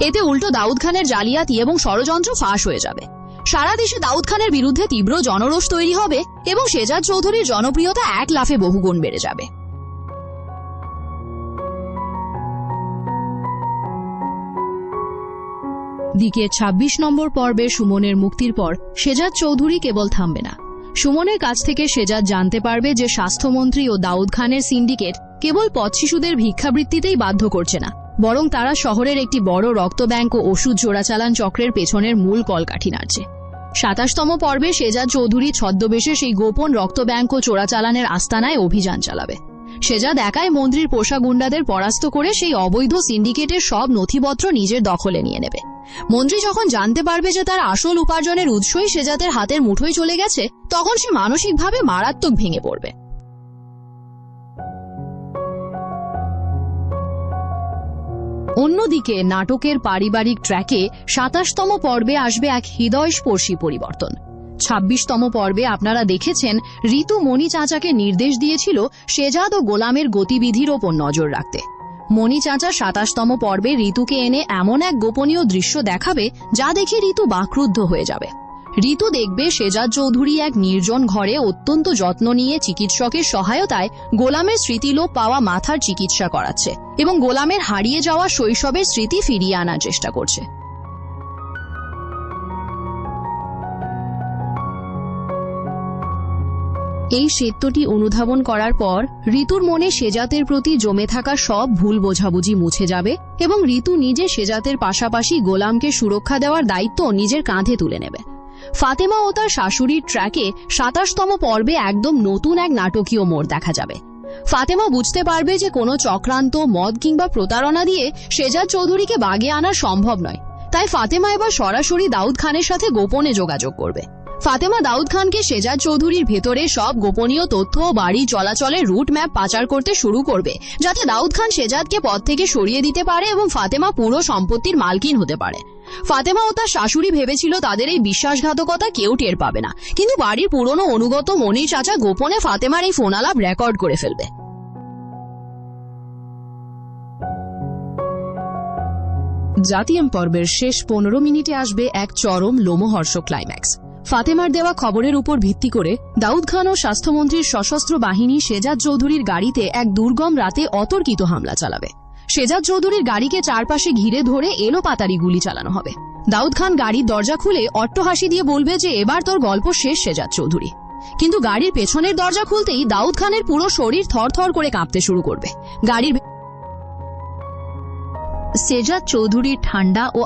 এতে উল্টো দাউদ খানের জালিয়াতি এবং ষড়যন্ত্র ফাঁস হয়ে যাবে। সারা দেশে দাউদ খানের বিরুদ্ধে তীব্র জনরোষ তৈরি হবে এবং শেহজাদ চৌধুরীর জনপ্রিয়তা এক লাফে বহুগুণ বেড়ে যাবে। দিকে ২৬ নম্বর পর্বে সুমনের মুক্তির পর শেহজাদ চৌধুরী কেবল থামবে না। সুমনের কাছ থেকে শেহজাদ জানতে পারবে যে স্বাস্থ্যমন্ত্রী ও দাউদ খানের সিন্ডিকেট কেবল পথশিশুদের ভিক্ষাবৃত্তিতেই বাধ্য করছে না, বরং তারা শহরের একটি বড় রক্ত ব্যাংক ও ওষুধ চোরাচালান চক্রের পেছনের মূল কলকাঠি নাড়ছে। ২৭তম পর্বে শেহজাদ চৌধুরী ছদ্মবেশে সেই গোপন রক্ত ব্যাংক ও চোরাচালানের আস্তানায় অভিযান চালাবে। শেহজাদ একাই মন্ত্রীর পোষা গুন্ডাদের পরাস্ত করে সেই অবৈধ সিন্ডিকেটের সব নথিপত্র নিজের দখলে নিয়ে নেবে। মন্ত্রী যখন জানতে পারবে যে তার আসল উপার্জনের উৎসই শেহজাদের হাতের মুঠোয় চলে গেছে, তখন সে মানসিকভাবে মারাত্মক ভেঙে পড়বে। অন্যদিকে নাটকের পারিবারিক ট্র্যাকে ২৭তম পর্বে আসবে এক হৃদয়স্পর্শী পরিবর্তন। ২৬তম পর্বে আপনারা দেখেছেন ঋতু মণি চাচাকে নির্দেশ দিয়েছিল শেহজাদ ও গোলামের গতিবিধির ওপর নজর রাখতে। মণি চাচা ২৭তম পর্বে ঋতুকে এনে এমন এক গোপনীয় দৃশ্য দেখাবে যা দেখে ঋতু বাকরুদ্ধ হয়ে যাবে। ঋতু দেখবে শেহজাদ চৌধুরী এক নির্জন ঘরে অত্যন্ত যত্ন নিয়ে চিকিৎসকের সহায়তায় গোলামের স্মৃতিলোপ পাওয়া মাথার চিকিৎসা করাচ্ছে এবং গোলামের হারিয়ে যাওয়া শৈশবের স্মৃতি ফিরিয়ে আনার চেষ্টা করছে। এই সত্যটি অনুধাবন করার পর ঋতুর মনে শেজাতের প্রতি জমে থাকা সব ভুল বোঝাবুঝি মুছে যাবে এবং ঋতু নিজে শেজাতের পাশাপাশি গোলামকে সুরক্ষা দেওয়ার দায়িত্ব নিজের কাঁধে তুলে নেবে। ফাতেমা ও তার শাশুড়ির ট্র্যাকে ২৭তম পর্বে একদম নতুন এক নাটকীয় মোড় দেখা যাবে। ফাতেমা বুঝতে পারবে যে কোনো চক্রান্ত, মদ কিংবা প্রতারণা দিয়ে শেজাদ চৌধুরীকে বাগে আনা সম্ভব নয়। তাই ফাতেমা এবার সরাসরি দাউদ খানের সাথে গোপনে যোগাযোগ করবে। ফাতেমা দাউদ খানকে শেজাদ চৌধুরীর ভেতরে সব গোপনীয় তথ্য ও বাড়ি চলাচলের রুট ম্যাপ পাচার করতে শুরু করবে, যাতে দাউদ খান শেজাদকে পদ থেকে সরিয়ে দিতে পারে এবং ফাতেমা পুরো সম্পত্তির মালকিন হতে পারে। ফাতেমা ও তার শাশুড়ি ভেবেছিল তাদের এই বিশ্বাসঘাতকতা কেউ টের পাবে না, কিন্তু বাড়ির পুরনো অনুগত মনির চাচা গোপনে ফাতেমার এই ফোন আলাপ রেকর্ড করে ফেলবে। জাতিয়াম পর্বের শেষ 15 মিনিটে আসবে এক চরম লোমহর্ষক ক্লাইম্যাক্স। ফাতেমার দেওয়া খবরের উপর ভিত্তি করে দাউদ খান ও স্বাস্থ্যমন্ত্রীর সশস্ত্র বাহিনী শেজাদ চৌধুরীর গাড়িতে এক দুর্গম রাতে অতর্কিত হামলা চালাবে। শেজাদ চৌধুরীর গাড়িকে চারপাশে ঘিরে ধরে এলোপাতাড়ি গুলি চালানো হবে। দাউদ খান গাড়ির দরজা খুলে অট্টহাসি দিয়ে বলবে যে এবার তোর গল্প শেষ শেজাদ চৌধুরী। কিন্তু গাড়ির পেছনের দরজা খুলতেই দাউদ খানের পুরো শরীর থরথর করে কাঁপতে শুরু করবে। গাড়ির শেজাদ চৌধুরীর ঠান্ডা ও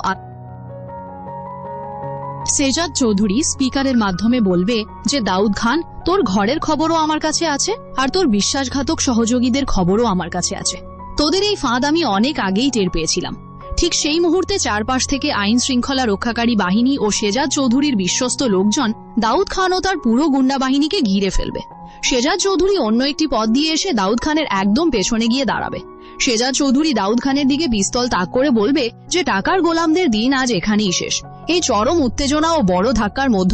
শেজাদ চৌধুরী স্পিকারের মাধ্যমে বলবে যে দাউদ খান, তোর ঘরের খবরও আমার কাছে আছে আর তোর বিশ্বাসঘাতক সহযোগীদের খবরও আমার কাছে আছে। তোদের এই ফাঁদ আমি অনেক আগেই টের পেয়েছিলাম। ঠিক সেই মুহূর্তে চারপাশ থেকে আইন শৃঙ্খলা রক্ষাকারী বাহিনী ও শেজাদ চৌধুরীর বিশ্বস্ত লোকজন দাউদ খান ও তার পুরো গুন্ডা বাহিনীকে ঘিরে ফেলবে। শেজাদ চৌধুরী অন্য একটি পথ দিয়ে এসে দাউদ খানের একদম পেছনে গিয়ে দাঁড়াবে। শেজাদ চৌধুরী দাউদ খানের দিকে পিস্তল তাক করে বলবে যে টাকার গোলামদের দিন আজ এখানেই শেষ। এই চরম উত্তেজনা ও বড় ধাক্কার মধ্য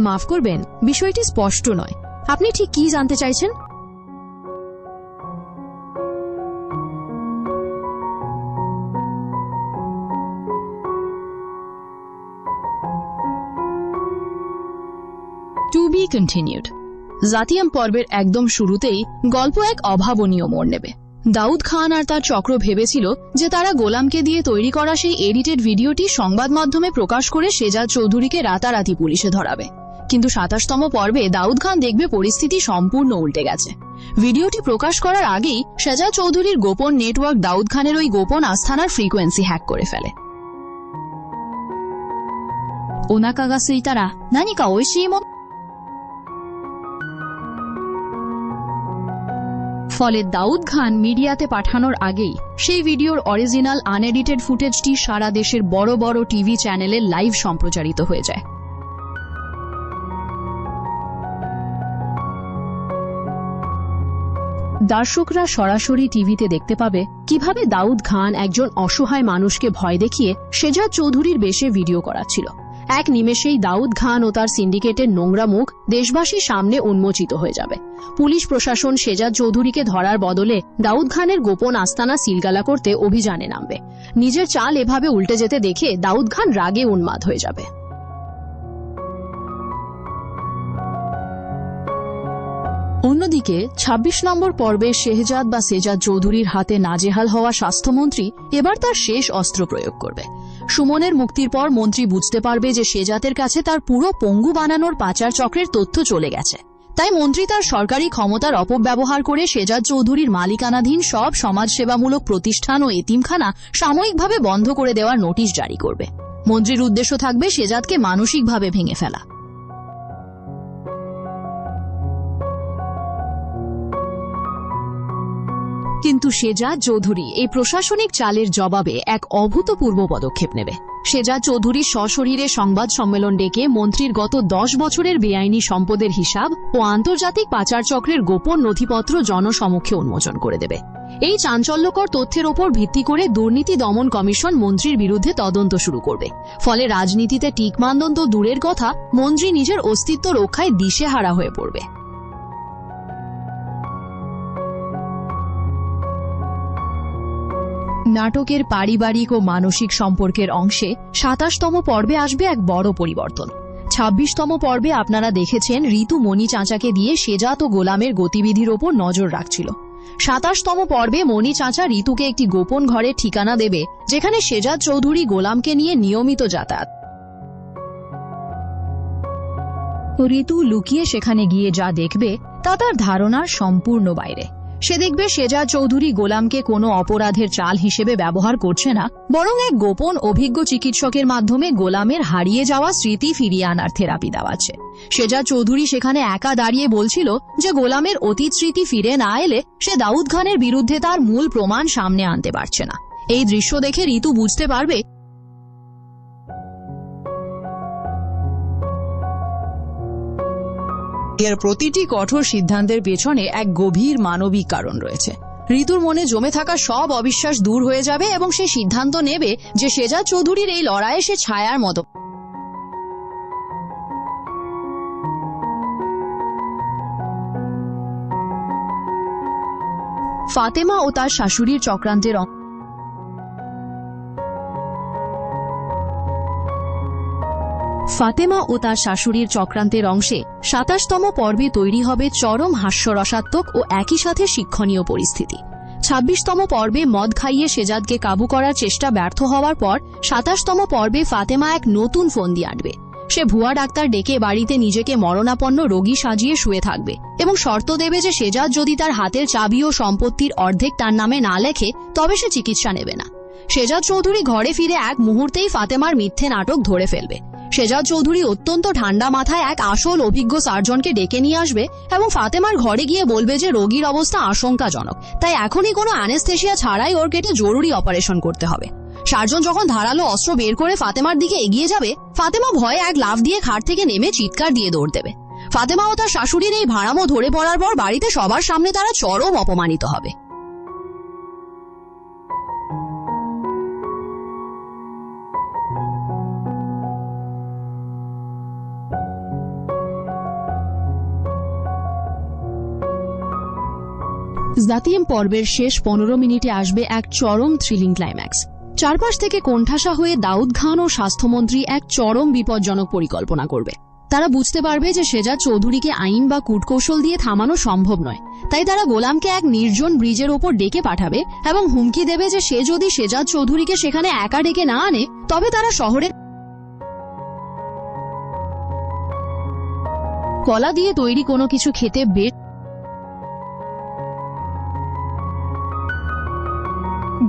মাফ করবেন, বিষয়টি স্পষ্ট নয়। আপনি ঠিক কি জানতে চাইছেন? Two be continued. জাতিয়াম পর্বের একদম শুরুতেই গল্প এক অভাবনীয় মোড় নেবে। দাউদ খান আর তার চক্র ভেবেছিল যে তারা গোলামকে দিয়ে তৈরি করা সেই এডিটেড ভিডিওটি সংবাদ মাধ্যমে প্রকাশ করে শেজাদ চৌধুরীকে রাতারাতি পুলিশে ধরাবে। কিন্তু ২৭তম পর্বে দাউদ খান দেখবে পরিস্থিতি সম্পূর্ণ উল্টে গেছে। ভিডিওটি প্রকাশ করার আগেই শেজাদ চৌধুরীর গোপন নেটওয়ার্ক দাউদ খানের ওই গোপন আস্থানার ফ্রিকোয়েন্সি হ্যাক করে ফেলে। ওনাকা গা সুইতারা নানিকা ওইশিই মন। ফলে দাউদ খান মিডিয়াতে পাঠানোর আগেই সেই ভিডিওর অরিজিনাল আনএডিটেড ফুটেজটি সারা দেশের বড় বড় টিভি চ্যানেলে লাইভ সম্প্রচারিত হয়ে যায়। দর্শকরা সরাসরি টিভিতে দেখতে পাবে কিভাবে দাউদ খান একজন অসহায় মানুষকে ভয় দেখিয়ে শেজাদ চৌধুরীর বেশে ভিডিও করাচ্ছিল। এক নিমেষেই দাউদ খান ও তার সিন্ডিকেটের নোংরা মুখ দেশবাসীর সামনে উন্মোচিত হয়ে যাবে। পুলিশ প্রশাসন শেজাদ চৌধুরীকে ধরার বদলে দাউদ খানের গোপন আস্তানা সিলগালা করতে অভিযানে নামবে। নিজের চাল এভাবে উল্টে যেতে দেখে দাউদ খান রাগে উন্মাদ হয়ে যাবে। অন্যদিকে ২৬ নম্বর পর্বে শেহজাদ বা শেজাদ চৌধুরীর হাতে নাজেহাল হওয়া স্বাস্থ্যমন্ত্রী এবার তার শেষ অস্ত্র প্রয়োগ করবে। সুমনের মুক্তির পর মন্ত্রী বুঝতে পারবে যে শেজাতের কাছে তার পুরো পঙ্গু বানানোর পাচার চক্রের তথ্য চলে গেছে। তাই মন্ত্রী তার সরকারি ক্ষমতার অপব্যবহার করে শেজাদ চৌধুরীর মালিকানাধীন সব সমাজসেবামূলক প্রতিষ্ঠান ও এতিমখানা সাময়িকভাবে বন্ধ করে দেওয়ার নোটিশ জারি করবে। মন্ত্রীর উদ্দেশ্য থাকবে শেজাদকে মানসিকভাবে ভেঙে ফেলা। কিন্তু শেজাদ চৌধুরী এই প্রশাসনিক চালের জবাবে এক অভূতপূর্ব পদক্ষেপ নেবে। শেজাদ চৌধুরী সশরীরে সংবাদ সম্মেলন ডেকে মন্ত্রীর গত 10 বছরের বেআইনি সম্পদের হিসাব ও আন্তর্জাতিক পাচার চক্রের গোপন নথিপত্র জনসমক্ষে উন্মোচন করে দেবে। এই চাঞ্চল্যকর তথ্যের ওপর ভিত্তি করে দুর্নীতি দমন কমিশন মন্ত্রীর বিরুদ্ধে তদন্ত শুরু করবে। ফলে রাজনীতিতে টিক মানদণ্ড দূরের কথা, মন্ত্রী নিজের অস্তিত্ব রক্ষায় দিশেহারা হয়ে পড়বে। নাটকের পারিবারিক ও মানসিক সম্পর্কের অংশে ২৭তম পর্বে আসবে এক বড় পরিবর্তন। ২৬তম পর্বে আপনারা দেখেছেন ঋতু মণি চাচাকে দিয়ে শেজাত ও গোলামের গতিবিধির ওপর নজর রাখছিল। ২৭তম পর্বে মণি চাচা ঋতুকে একটি গোপন ঘরের ঠিকানা দেবে, যেখানে শেজাদ চৌধুরী গোলামকে নিয়ে নিয়মিত যাতায়াত ঋতু লুকিয়ে সেখানে গিয়ে যা দেখবে তা তার ধারণার সম্পূর্ণ বাইরে। সে দেখবে শেহজাদ চৌধুরী গোলামকে কোনো অপরাধের চাল হিসেবে ব্যবহার করছে না, বরং এক গোপন অভিজ্ঞ চিকিৎসকের মাধ্যমে গোলামের হারিয়ে যাওয়া স্মৃতি ফিরিয়ে আনার থেরাপি দেওয়াচ্ছে। শেহজাদ চৌধুরী সেখানে একা দাঁড়িয়ে বলছিল যে গোলামের অতীত স্মৃতি ফিরে না এলে সে দাউদ খানের বিরুদ্ধে তার মূল প্রমাণ সামনে আনতে পারছে না। এই দৃশ্য দেখে ঋতু বুঝতে পারবে এর প্রতিটি কঠোর সিদ্ধান্তের পেছনে এক গভীর মানবিক কারণ রয়েছে। ঋতুর মনে জমে থাকা সব অবিশ্বাস দূর হয়ে যাবে এবং সে সিদ্ধান্ত নেবে যে শেহজাদ চৌধুরীর এই লড়াইয়ে সে ছায়ার মতো। ফাতেমা ও তার শাশুড়ির চক্রান্তের অংশে ২৭তম পর্বে তৈরি হবে চরম হাস্যরসাত্মক ও একই সাথে শিক্ষণীয় পরিস্থিতি। ২৬তম পর্বে মদ খাইয়ে শেহজাদকে কাবু করার চেষ্টা ব্যর্থ হওয়ার পর ২৭তম পর্বে ফাতেমা এক নতুন ফন্দি আঁটবে। সে ভুয়া ডাক্তার ডেকে বাড়িতে নিজেকে মরণাপন্ন রোগী সাজিয়ে শুয়ে থাকবে এবং শর্ত দেবে যে শেহজাদ যদি তার হাতের চাবি ও সম্পত্তির অর্ধেক তার নামে না লেখে তবে সে চিকিৎসা নেবে না। শেহজাদ চৌধুরী ঘরে ফিরে এক মুহূর্তেই ফাতেমার মিথ্যে নাটক ধরে ফেলবে। শেহজাদ চৌধুরী অত্যন্ত ঠান্ডা মাথায় এক আসল অভিজ্ঞ সার্জনকে ডেকে নিয়ে আসবে এবং ফাতেমার ঘরে গিয়ে বলবে যে রোগীর অবস্থা আশঙ্কাজনক, তাই এখনই কোনো অ্যানেস্থেশিয়া ছাড়াই ওর কেটে জরুরি অপারেশন করতে হবে। সার্জন যখন ধারালো অস্ত্র বের করে ফাতেমার দিকে এগিয়ে যাবে, ফাতেমা ভয়ে এক লাফ দিয়ে খাট থেকে নেমে চিৎকার দিয়ে দৌড় দেবে। ফাতেমা ও তার শাশুড়ির এই ভাড়ামো ধরে পড়ার পর বাড়িতে সবার সামনে তারা চরম অপমানিত হবে। জাতিয়াম পর্বের শেষ ১৫ মিনিটে আসবে এক চরম থ্রিলিং ক্লাইম্যাক্স। চারপাশ থেকে কোণঠাসা হয়ে দাউদ খান ও স্বাস্থ্যমন্ত্রী এক চরম বিপজ্জনক পরিকল্পনা করবে। তারা বুঝতে পারবে যে শেহজাদ চৌধুরীকে আইন বা কূটকৌশল দিয়ে থামানো সম্ভব নয়, তাই তারা গোলামকে এক নির্জন ব্রিজের ওপর ডেকে পাঠাবে এবং হুমকি দেবে যে সে যদি শেহজাদ চৌধুরীকে সেখানে একা ডেকে না আনে তবে তারা শহরের কলা দিয়ে তৈরি কোনো কিছু খেতে বেশ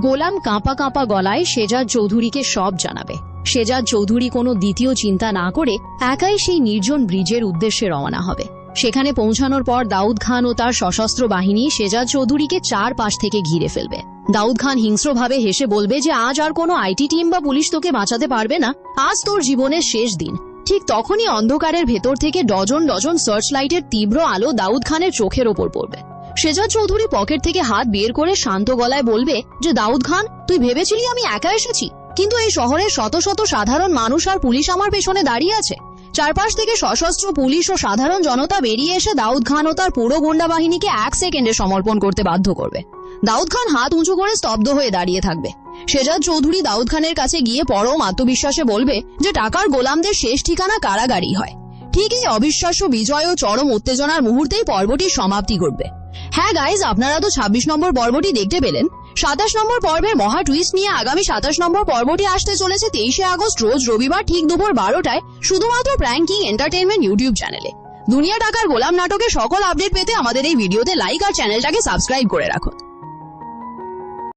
গোলাম কাঁপা কাঁপা গলায় শেহজাদ চৌধুরীকে সব জানাবে। শেহজাদ চৌধুরী কোনো দ্বিতীয় চিন্তা না করে একাই সেই নির্জন ব্রিজের উদ্দেশ্যে রওনা হবে। সেখানে পৌঁছানোর পর দাউদ খান ও তার সশস্ত্র বাহিনী শেহজাদ চৌধুরীকে চারপাশ থেকে ঘিরে ফেলবে। দাউদ খান হিংস্রভাবে হেসে বলবে যে আজ আর কোনো আইটি টিম বা পুলিশ তোকে বাঁচাতে পারবে না, আজ তোর জীবনের শেষ দিন। ঠিক তখনই অন্ধকারের ভেতর থেকে ডজন ডজন সার্চ লাইটের তীব্র আলো দাউদ খানের চোখের ওপর পড়বে। শেহজাদ চৌধুরী পকেট থেকে হাত বের করে শান্ত গলায় বলবে যে দাউদ খান, তুই ভেবেছিলি আমি একা এসেছি, কিন্তু এই শহরের শত শত সাধারণ মানুষ আর পুলিশ আমার পেছনে দাঁড়িয়ে আছে। চারপাশ থেকে সশস্ত্র পুলিশ ও সাধারণ জনতা বেরিয়ে এসে দাউদ খান ও তার পুরো গোন্ডা বাহিনীকে ১ সেকেন্ডে সমর্পণ করতে বাধ্য করবে। দাউদ খান হাত উঁচু করে স্তব্ধ হয়ে দাঁড়িয়ে থাকবে। শেহজাদ চৌধুরী দাউদ খানের কাছে গিয়ে পরম আত্মবিশ্বাসে বলবে যে টাকার গোলামদের শেষ ঠিকানা কারাগারই হয়। ঠিক এই অবিশ্বাস্য বিজয় ও চরম উত্তেজনার মুহূর্তেই পর্বটির সমাপ্তি ঘটবে। হ্যাঁ গাইজ, আপনারা তো ২৬ নম্বর পর্বটি দেখতে পেলেন। ২৭ নম্বর পর্বের মহা টুইস্ট নিয়ে আগামী ২৭ নম্বর পর্বটি আসতে চলেছে ২৩শে আগস্ট রোজ রবিবার ঠিক দুপুর ১২টায় শুধুমাত্র প্র্যাঙ্কিং এন্টারটেইনমেন্ট ইউটিউব চ্যানেলে। দুনিয়া টাকার গোলাম নাটকের সকল আপডেট পেতে আমাদের এই ভিডিওতে লাইক আর চ্যানেলটাকে সাবস্ক্রাইব করে রাখুন।